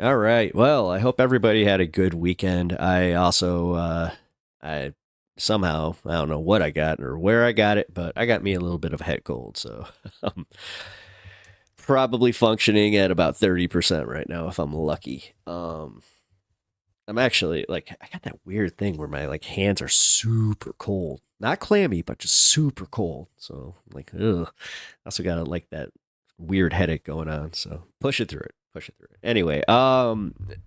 All right. Well, I hope everybody had a good weekend. I also, I somehow, I don't know what I got or where I got it, but I got me a little bit of a head cold. So I'm probably functioning at about 30% right now if I'm lucky. I'm actually like, I got that weird thing where my like hands are super cold, not clammy, but just super cold. So like, ugh. I also got like that weird headache going on. So push it through it. Push it through it. Anyway,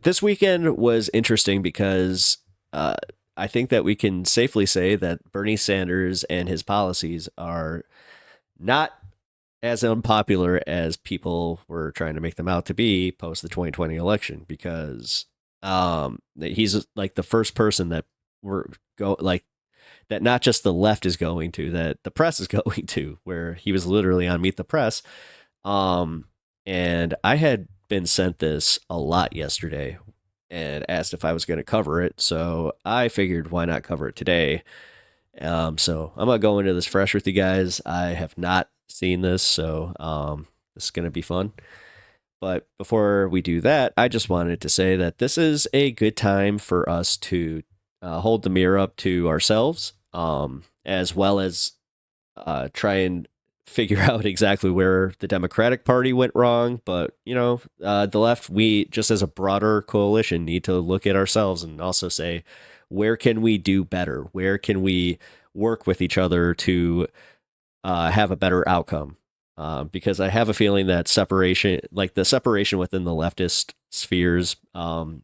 this weekend was interesting because I think that we can safely say that Bernie Sanders and his policies are not as unpopular as people were trying to make them out to be post the 2020 election because he's like the first person that we're go like that not just the left is going to, that the press is going to, where he was literally on Meet the Press. And I had been sent this a lot yesterday and asked if I was going to cover it. So I figured why not cover it today. So I'm going to go into this fresh with you guys. I have not seen this, so this is going to be fun. But before we do that, I just wanted to say that this is a good time for us to hold the mirror up to ourselves, as well as try and figure out exactly where the Democratic Party went wrong. But, you know, the left, we just as a broader coalition need to look at ourselves and also say, where can we do better? Where can we work with each other to have a better outcome? Because I have a feeling that separation, like the separation within the leftist spheres,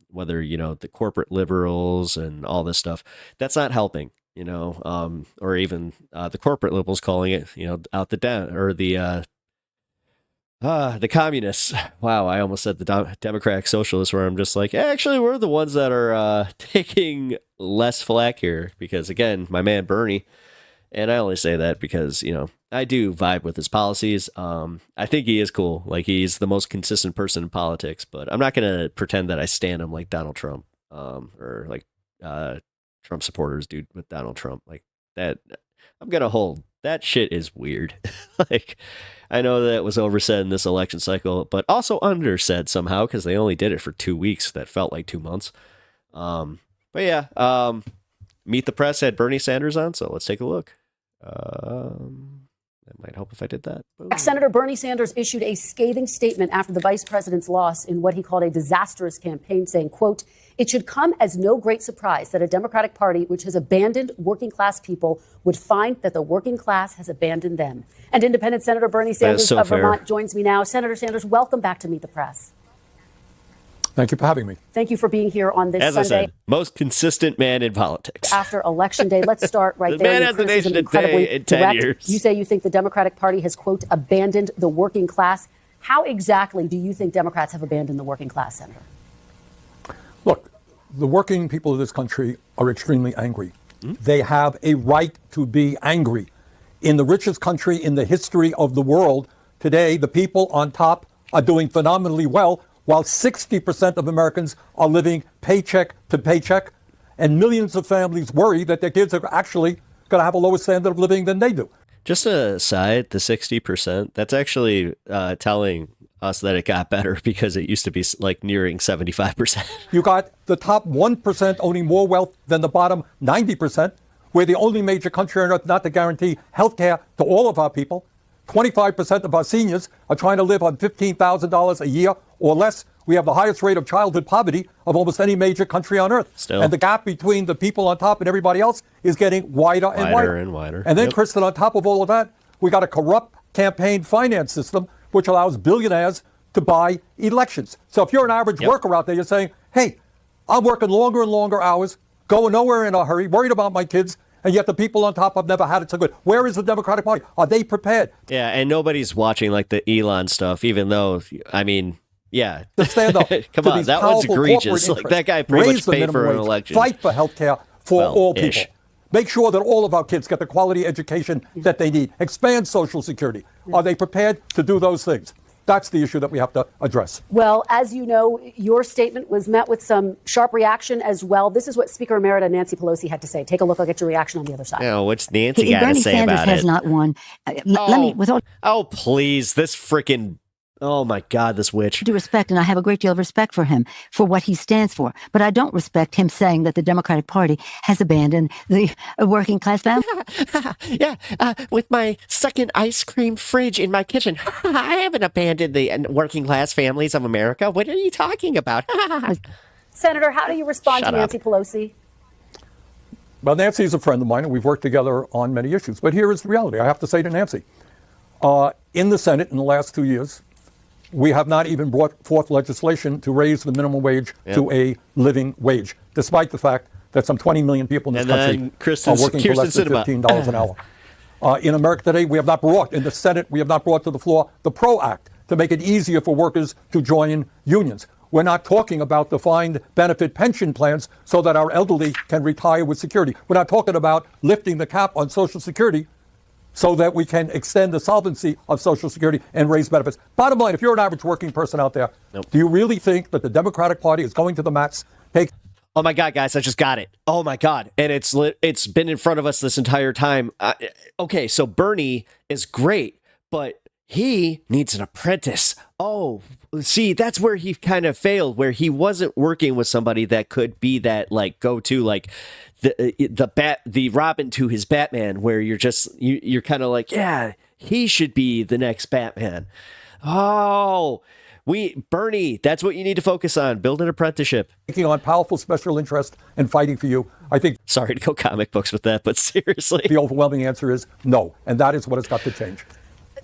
whether, you know, the corporate liberals and all this stuff, that's not helping, you know, or even the corporate liberals calling it, you know, out the communists. Wow, I almost said the Democratic Socialists, where I'm just like, actually, we're the ones that are taking less flack here because, again, my man Bernie, and I only say that because, you know, I do vibe with his policies. I think he is cool. Like, he's the most consistent person in politics, but I'm not going to pretend that I stand him like Donald Trump, or like Trump supporters do with Donald Trump. Like that, I'm going to hold. That shit is weird. Like, I know that was oversaid in this election cycle, but also undersaid somehow because they only did it for 2 weeks. That felt like 2 months. But yeah, Meet the Press had Bernie Sanders on, so let's take a look. That might help if I did that. Boom. Senator Bernie Sanders issued a scathing statement after the vice president's loss in what he called a disastrous campaign, saying, quote, "It should come as no great surprise that a Democratic Party which has abandoned working class people would find that the working class has abandoned them." And Independent Senator Bernie Sanders of Vermont joins me now. Senator Sanders, welcome back to Meet the Press. Thank you for having me. Thank you for being here on this As Sunday. I said, most consistent man in politics. After Election Day, let's start right there. Man has the nation today in 10 years. You say you think the Democratic Party has, quote, abandoned the working class. How exactly do you think Democrats have abandoned the working class, Senator? Look, the working people of this country are extremely angry. They have a right to be angry. In the richest country in the history of the world, today, the people on top are doing phenomenally well, while 60% of Americans are living paycheck to paycheck, and millions of families worry that their kids are actually going to have a lower standard of living than they do. Just a aside, the 60%, that's actually telling us that it got better because it used to be like nearing 75%. You got the top 1% owning more wealth than the bottom 90%. We're the only major country on earth not to guarantee health care to all of our people. 25% of our seniors are trying to live on $15,000 a year or less. We have the highest rate of childhood poverty of almost any major country on earth. Still. And the gap between the people on top and everybody else is getting wider and wider. And wider. And then, Kristen, on top of all of that, we got a corrupt campaign finance system which allows billionaires to buy elections. So if you're an average worker out there, you're saying, hey, I'm working longer and longer hours, going nowhere in a hurry, worried about my kids, and yet the people on top have never had it so good. Where is the Democratic Party? Are they prepared? Yeah, and nobody's watching like the Elon stuff, even though, I mean, yeah. To stand up. Come on, that one's egregious. Like, that guy pretty much paid for an election. Fight for health care for all people. Make sure that all of our kids get the quality education that they need. Expand Social Security. Are they prepared to do those things? That's the issue that we have to address. Well, as you know, your statement was met with some sharp reaction as well. This is what Speaker Emerita Nancy Pelosi had to say. Take a look. I'll get your reaction on the other side. Yeah, what's Nancy got to say Bernie Sanders about has it? not won. Let me, with all Oh, please. This freaking Oh my God, this witch. Do respect, and I have a great deal of respect for him, for what he stands for. But I don't respect him saying that the Democratic Party has abandoned the working class family. Yeah, with my second ice cream fridge in my kitchen. I haven't abandoned the working class families of America. What are you talking about? Senator, how do you respond Shut to Nancy Pelosi? Well, Nancy is a friend of mine, and we've worked together on many issues. But here is the reality. I have to say to Nancy, in the Senate in the last 2 years, we have not even brought forth legislation to raise the minimum wage to a living wage, despite the fact that some 20 million people in this country are working for less than $15 an hour. In America today, we have not brought, in the Senate, we have not brought to the floor the PRO Act to make it easier for workers to join unions. We're not talking about defined benefit pension plans so that our elderly can retire with security. We're not talking about lifting the cap on Social Security so that we can extend the solvency of Social Security and raise benefits. Bottom line, if you're an average working person out there, do you really think that the Democratic Party is going to the mats? Oh my God, guys, I just got it. Oh my God. And it's been in front of us this entire time. Okay, so Bernie is great, but he needs an apprentice. Oh, see, that's where he kind of failed, where he wasn't working with somebody that could be that like go-to, like the Robin to his Batman, where you're kind of like, yeah, he should be the next Batman. Oh, Bernie, that's what you need to focus on. Build an apprenticeship. Taking on powerful special interest and fighting for you. I think. Sorry to go comic books with that, but seriously. The overwhelming answer is no. And that is what has got to change.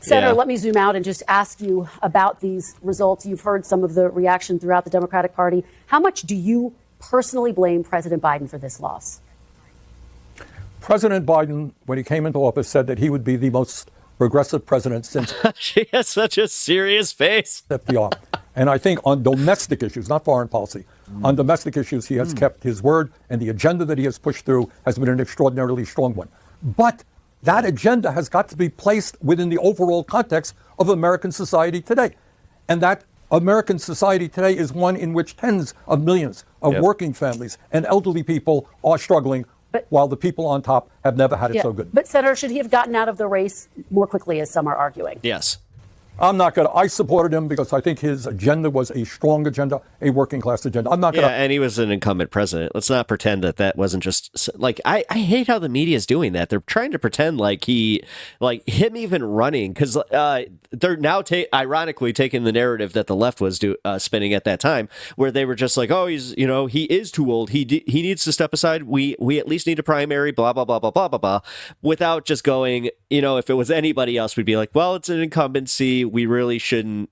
Senator, let me zoom out and just ask you about these results. You've heard some of the reaction throughout the Democratic Party. How much do you personally blame President Biden for this loss? President Biden, when he came into office, said that he would be the most progressive president since she has such a serious face. FDR. And I think on domestic issues, not foreign policy, on domestic issues, he has kept his word, and the agenda that he has pushed through has been an extraordinarily strong one. But that agenda has got to be placed within the overall context of American society today. And that American society today is one in which tens of millions of working families and elderly people are struggling, while the people on top have never had it so good. But, Senator, should he have gotten out of the race more quickly, as some are arguing? Yes. I'm not going to. I supported him because I think his agenda was a strong agenda, a working class agenda. I'm not going to. Yeah, and he was an incumbent president. Let's not pretend that wasn't just like I hate how the media is doing that. They're trying to pretend like him even running, because they're now ironically taking the narrative that the left was spinning at that time, where they were just like, oh, he is too old. He needs to step aside. We at least need a primary. Blah blah blah blah blah blah blah. Without just going, if it was anybody else, we'd be like, well, it's an incumbency. We really shouldn't,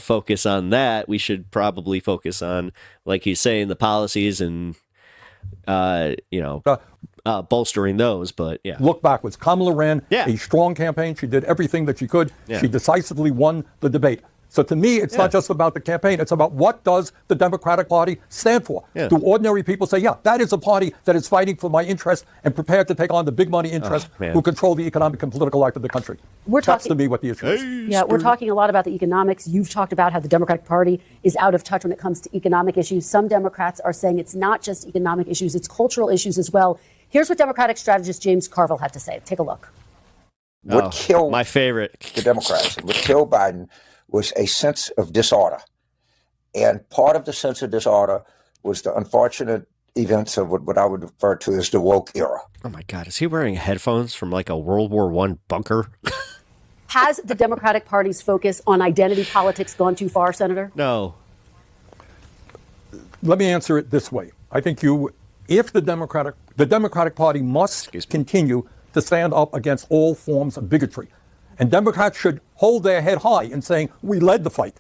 focus on that. We should probably focus on, like he's saying, the policies and, bolstering those. But yeah, look backwards. Kamala ran a strong campaign. She did everything that she could. Yeah. She decisively won the debate. So to me, it's not just about the campaign. It's about what does the Democratic Party stand for? Yeah. Do ordinary people say, yeah, that is a party that is fighting for my interest and prepared to take on the big money interests who control the economic and political life of the country? That's to me what the issue is. Yeah, we're talking a lot about the economics. You've talked about how the Democratic Party is out of touch when it comes to economic issues. Some Democrats are saying it's not just economic issues, it's cultural issues as well. Here's what Democratic strategist James Carville had to say. Take a look. What killed my favorite the Democrats and what killed Biden was a sense of disorder. And part of the sense of disorder was the unfortunate events of what I would refer to as the woke era. Oh my God, is he wearing headphones from like a World War I bunker? Has the Democratic Party's focus on identity politics gone too far, Senator? No. Let me answer it this way. I think if the Democratic Party must continue to stand up against all forms of bigotry. And Democrats should hold their head high in saying, we led the fight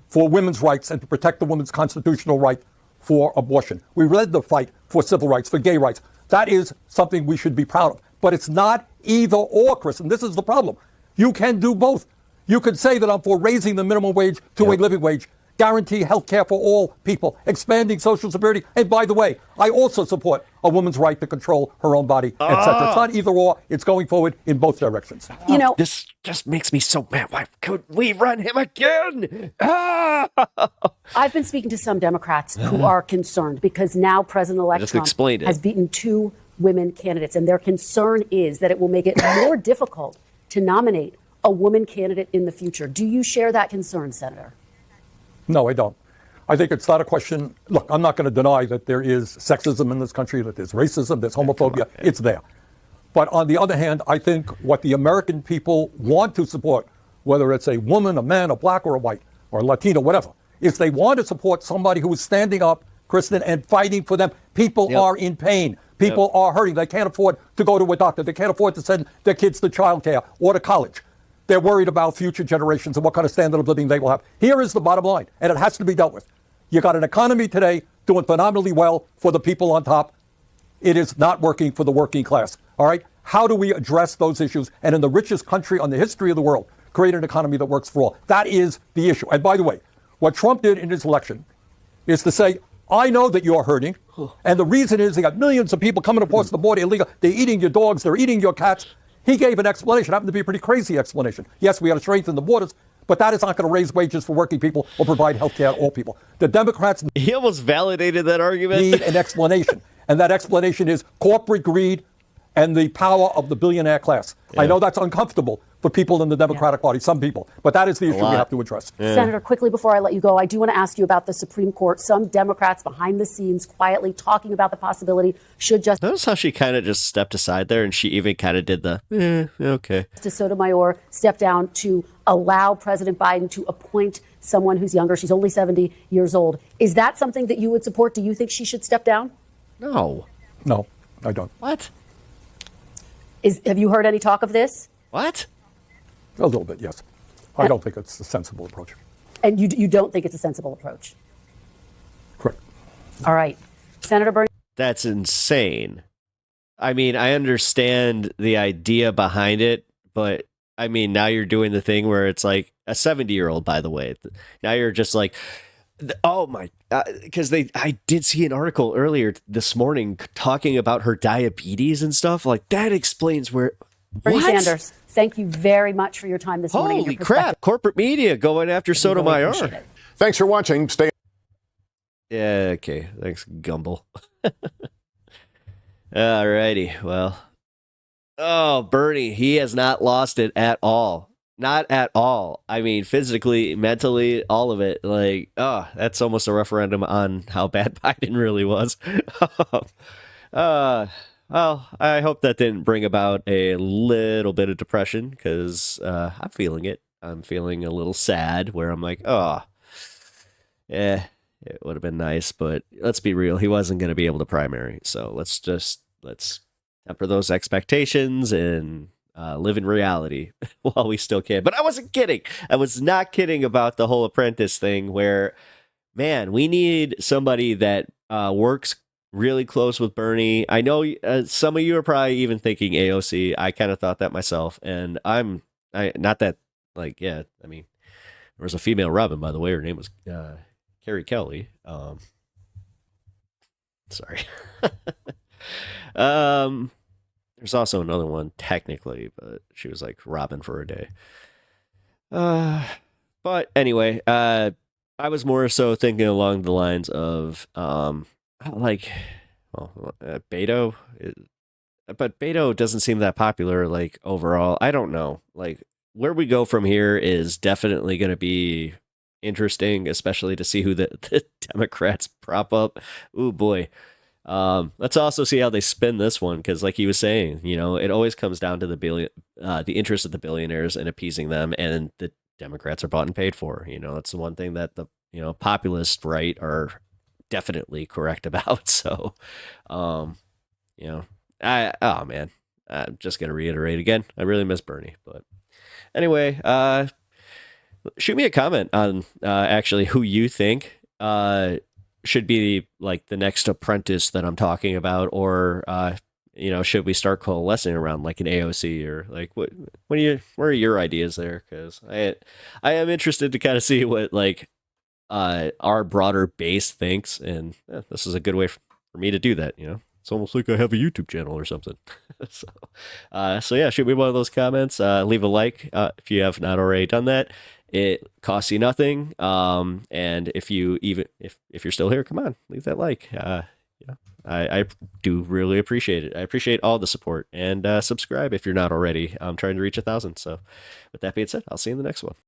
for women's rights and to protect the woman's constitutional right for abortion. We led the fight for civil rights, for gay rights. That is something we should be proud of. But it's not either or, Chris, and this is the problem. You can do both. You could say that I'm for raising the minimum wage to a living wage, guarantee health care for all people, expanding Social Security. And by the way, I also support a woman's right to control her own body, etc. It's not either or. It's going forward in both directions. This just makes me so mad. Why could we run him again? I've been speaking to some Democrats who are concerned because now President-elect Trump has beaten two women candidates, and their concern is that it will make it more difficult to nominate a woman candidate in the future. Do you share that concern, Senator? No, I don't. I think it's not a question. Look, I'm not going to deny that there is sexism in this country, that there's racism, there's homophobia. It's there. But on the other hand, I think what the American people want to support, whether it's a woman, a man, a black or a white or a Latino, whatever, is they want to support somebody who is standing up, Kristen, and fighting for them. People are in pain. People are hurting. They can't afford to go to a doctor. They can't afford to send their kids to childcare or to college. They're worried about future generations and what kind of standard of living they will have. Here is the bottom line, and it has to be dealt with. You got an economy today doing phenomenally well for the people on top. It is not working for the working class. All right? How do we address those issues? And in the richest country on the history of the world, create an economy that works for all. That is the issue. And by the way, what Trump did in his election is to say, I know that you're hurting. And the reason is they got millions of people coming across the border illegal. They're eating your dogs. They're eating your cats. He gave an explanation. It happened to be a pretty crazy explanation. Yes, we got to strengthen the borders, but that is not going to raise wages for working people or provide health care to all people. The Democrats He almost validated that argument. need an explanation. And that explanation is corporate greed and the power of the billionaire class. Yeah. I know that's uncomfortable for people in the Democratic Party, some people, but that is the issue we have to address. Yeah. Senator, quickly before I let you go, I do want to ask you about the Supreme Court. Some Democrats behind the scenes quietly talking about the possibility should just... Notice how she kind of just stepped aside there, and she even kind of did the, okay. Justice Sotomayor step down to allow President Biden to appoint someone who's younger. She's only 70 years old. Is that something that you would support? Do you think she should step down? No. No, I don't. What? Have you heard any talk of this? What? A little bit, yes. I don't think it's a sensible approach. And you don't think it's a sensible approach? Correct. All right. Senator Bernie. That's insane. I mean, I understand the idea behind it, but I mean, now you're doing the thing where it's like a 70-year-old, by the way. Now you're just like, oh my, because I did see an article earlier this morning talking about her diabetes and stuff. Like, that explains where... Bernie Sanders, thank you very much for your time this morning. Holy crap. Corporate media going after Sotomayor. Really Thanks for watching. Stay. Yeah, okay. Thanks, Gumble. All righty. Well. Oh, Bernie, he has not lost it at all. Not at all. I mean, physically, mentally, all of it. Like, oh, that's almost a referendum on how bad Biden really was. Well, I hope that didn't bring about a little bit of depression, because I'm feeling it. I'm feeling a little sad, where I'm like, oh, it would have been nice, but let's be real. He wasn't going to be able to primary. So let's temper those expectations and live in reality while we still can. But I wasn't kidding. I was not kidding about the whole apprentice thing, where, man, we need somebody that works really close with Bernie. I know some of you are probably even thinking AOC. I kind of thought that myself, and not that, like, yeah, I mean, there was a female Robin, by the way. Her name was Carrie Kelly. Sorry. There's also another one technically, but she was like Robin for a day. But anyway, I was more so thinking along the lines of Beto, but Beto doesn't seem that popular, like, overall. I don't know. Like, where we go from here is definitely going to be interesting, especially to see who the Democrats prop up. Ooh, boy. Let's also see how they spin this one, because like he was saying, it always comes down to the interest of the billionaires and appeasing them, and the Democrats are bought and paid for. That's the one thing that the populist right are definitely correct about. So, I'm just gonna reiterate again, I really miss Bernie. But anyway, shoot me a comment on actually who you think should be like the next apprentice that I'm talking about, or should we start coalescing around like an AOC, or like what are your ideas there? Because I am interested to kind of see what like our broader base thinks, and this is a good way for me to do that. It's almost like I have a YouTube channel or something. So yeah, shoot me one of those comments. Leave a like if you have not already done that. It costs you nothing. And if you're still here, come on, leave that like. Yeah, I do really appreciate it. I appreciate all the support, and subscribe if you're not already. I'm trying to reach 1,000. So with that being said, I'll see you in the next one.